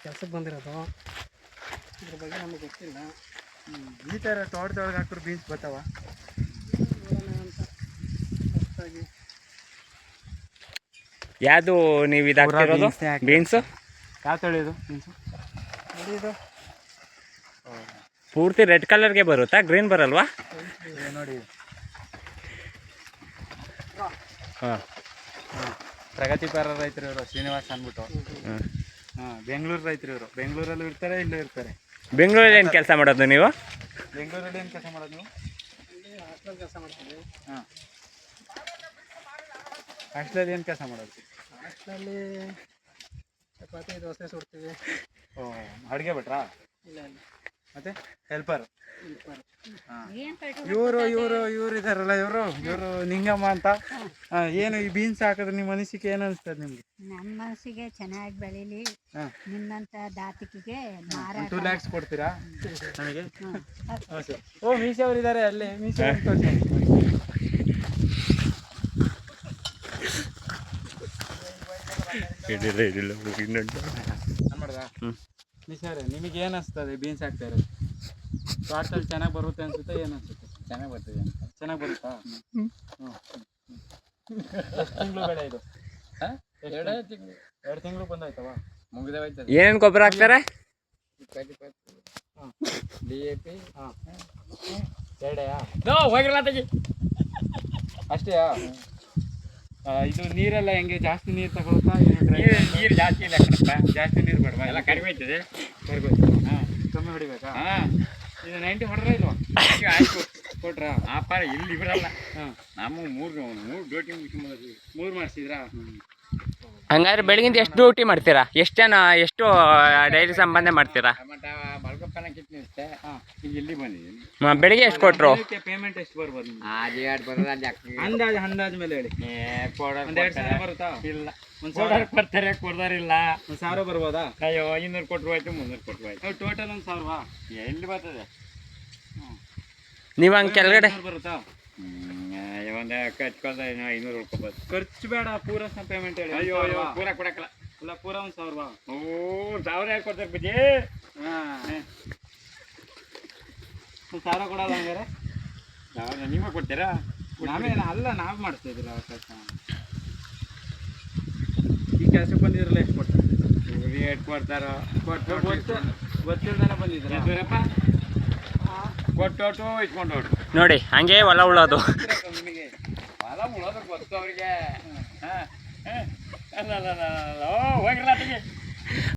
ಕೆಲಸಕ್ಕೆ ಬಂದಿರೋದು, ಇದ್ರ ಬಗ್ಗೆ ನಮಗೆ ಗೊತ್ತಿಲ್ಲ. ಈ ಥರ ತೋಟದೊಳಗೆ ಹಾಕಿದ್ರೆ ಬೀನ್ಸ್ ಬರ್ತಾವ ನೋಡೋಣ ಅಂತ ಹೊಸದಾಗಿ. ಯಾವುದು ನೀವು ಇದು ಹಾಕ್ತಿರೋದು ಬೀನ್ಸು? ಯಾವ ತಳಿಯೋದು ಬೀನ್ಸು? ನೋಡಿ ಪೂರ್ತಿ ರೆಡ್ ಕಲರ್ಗೆ ಬರುತ್ತಾ, ಗ್ರೀನ್ ಬರಲ್ವಾ? ನೋಡಿ ಹಾಂ, ಪ್ರಗತಿಪರ ರೈತರು ಇವರು, ಶ್ರೀನಿವಾಸ್ ಅಂದ್ಬಿಟ್ಟು. ಬೆಂಗಳೂರು ರೈತರು ಇವರು. ಬೆಂಗಳೂರಲ್ಲೂ ಇರ್ತಾರೆ, ಇಲ್ಲೂ ಇರ್ತಾರೆ. ಬೆಂಗಳೂರಲ್ಲಿ ಏನು ಕೆಲಸ ಮಾಡೋದು ನೀವು? ಬೆಂಗಳೂರಲ್ಲಿ ಏನು ಕೆಲಸ ಮಾಡೋದು ನೀವು? ಹಾಸ್ಟೆಲ್ ಕೆಲಸ ಮಾಡ್ತೀವಿ. ಹಾಂ, ಹಾಸ್ಟೆಲಲ್ಲಿ ಏನು ಕೆಲಸ ಮಾಡೋದು? ಹಾಸ್ಟೆಲಲ್ಲಿ ಚಪಾತಿ ದೋಸೆ ಸುಡ್ತೀವಿ. ಓ, ಅಡುಗೆ ಭಟ್ರಾ? ಇಲ್ಲ ಇಲ್ಲ, ಮತ್ತೆ ಹೆಲ್ಪರ್. ಹಾಂ, ಇವರು ಇದಾರಲ್ಲ, ಇವರು ನಿಂಗಮ್ಮ ಅಂತ. ಏನು ಈ ಬೀನ್ಸ್ ಹಾಕಿದ್ರೆ ನಿಮ್ಮ ಮನಸ್ಸಿಗೆ ಏನು ಅನಿಸ್ತದೆ ನಿಮ್ಗೆ? ನಮ್ಮ ಮನಸ್ಸಿಗೆ ಚೆನ್ನಾಗಿ ಬೆಳೀಲಿ, ನಿನ್ನಂತ ದಾತಿಕಿಗೆ 2 lakhs ಕೊಡ್ತೀರಾ ನಮಗೆ? ಸರ್. ಓ, ಮೀಸೆ ಅವರು ಇದ್ದಾರೆ ಅಲ್ಲೇ. ಮೀಸೆ ಅವ್ರು ತೋರಿಸಿ. ಮೀಸೆ ಅವರೇ, ನಿಮಗೆ ಏನು ಅನಿಸ್ತದೆ ಬೀನ್ಸ್ ಹಾಕ್ತಾ ಇರೋದು? ತೋಟದಲ್ಲಿ ಚೆನ್ನಾಗಿ ಬರುತ್ತೆ ಅನ್ಸುತ್ತೆ, ಏನು ಅನ್ಸುತ್ತೆ? ಚೆನ್ನಾಗಿ ಬರ್ತದೆ ಅಂತ. ಚೆನ್ನಾಗಿ ಬರುತ್ತಾ? ಹ್ಞೂ. ಎಷ್ಟು ತಿಂಗಳು ಬೆಳೆ ಇದು? 2 ತಿಂಗಳು ಬಂದಾಯ್ತವ? ಮುಗಿದ ಹೋಯ್ತದೆ. ಏನೇನು ಗೊಬ್ಬರ ಹಾಕ್ತಾರೆ? DAP. ಹಾಂ, 2ಯಾ? ಹೋಗಿರಲ್ಲ ತೆಗಿ. ಅಷ್ಟೇಯಾ? ಇದು ನೀರೆಲ್ಲ ಹೆಂಗೆ? ಜಾಸ್ತಿ ನೀರು ತಗೊಳುತ್ತಾ? ನೀರು ಜಾಸ್ತಿ ಇಲ್ಲ ಕಣಪ್ಪ, ಜಾಸ್ತಿ ನೀರು ಬೇಡವಾ? ಎಲ್ಲ ಕಡಿಮೆ ಆಯ್ತದೆ. ಹಾಂ, ಕಮ್ಮಿ ಹೊಡಿಬೇಕಾ? ಹಾಂ, ಇದು 90 ಹೊಡ್ರ ಇಲ್ವಾ? ಆಯ್ತು ಕೊಟ್ರಾ? ಆಪಾರ ಇಲ್ಲಿ ಬರಲ್ಲ. ಹಾಂ, ನಮ್ಮ ಮೂರು ಡ್ಯೂಟಿ ಮುಗಿಸ್ಕೊಂಡ್ಬಂದ್ವಿ. 3 ಮಾಡಿಸಿದ್ರಾ? ಹಂಗಾದ್ರೆ ಬೆಳಗಿಂದ ಎಷ್ಟು ಡ್ಯೂಟಿ ಮಾಡ್ತೀರಾ? ಎಷ್ಟು ಜನ, ಎಷ್ಟು ಡೈಲಿ ಸಂಬಂಧ ಮಾಡ್ತೀರಾ? ಬಳ್ಕೊಪ್ಪನ ಕಿತ್ನಿರುತ್ತೆ. ಹಾಂ, ಈಗ ಇಲ್ಲಿ ಬಂದಿದ್ದೀನಿ. ಬೆಳಿಗ್ಗೆ ಎಷ್ಟು ಕೊಟ್ಟರು? ಪೇಮೆಂಟ್ ಎಷ್ಟು ಬರ್ಬೋದು? ಅಂದಾಜು ಮೇಲೆ ಹೇಳಿ. ಒಂದು 2,000 ಬರುತ್ತಾ? ಇಲ್ಲ, ಒಂದು 1,000 ಕೊಡ್ತಾರೆ, ಕೊಡ್ದಾರಿಲ್ಲ. 1,000 ಬರ್ಬೋದಾ? ಅಯ್ಯೋ, 200 ಕೊಟ್ಟರು ಆಯ್ತು, 300 ಕೊಟ್ಟರು ಆಯ್ತು. ಟೋಟಲ್ 1,000ವಾ? ಎಲ್ಲಿ ಬರ್ತದೆ? ನೀವು ಹಂಗೆ ಕೆಳಗಡೆ ಬರುತ್ತಾ? ಒಂದು ಹಚ್ಕೊಳ್ದ 500 ಉಳ್ಕೊಬೋದು. ಖರ್ಚು ಬೇಡ, ಪೂರ ಪೇಮೆಂಟ್ ಹೇಳಿ. ಅಯ್ಯೋ ಪೂರ ಕೊಡಕ್ಕಲ್ಲ. ಅಲ್ಲ, ಪೂರ 1,000ವಾ? ಓ, 1,000 ಯಾರು ಕೊಡ್ತಾರೆ ಬುಜ್ಜಿ? ಹಾಂ, 1,000 ಕೊಡಲ್ಲ ಹಂಗಾರೆ? ನೀವೇ ಕೊಡ್ತೀರಾ? ಅಲ್ಲ, ನಾವು ಮಾಡ್ತಾ ಇದ್ದೀರ ಕೆಲಸ. ಈ ಕೆಲಸಕ್ಕೆ ಬಂದಿದ್ರಲ್ಲ, ಎಷ್ಟು ಕೊಡ್ತಾರೆ? ಎಷ್ಟು ಕೊಡ್ತಾರೋ ಗೊತ್ತಿಲ್ದಾನೆ ಬಂದಿದ್ದೀರಾ? ಕೊಟ್ಟೋಟು ಇಟ್ಕೊಂಡು ನೋಡಿ, ಹಂಗೆ ಹೊಲ ಉಳೋದು. ನಿಮಗೆ ಹೊಲ ಉಳೋದು ಗೊತ್ತು ಅವ್ರಿಗೆ. ಹೋಗಿರಲ್ಲ.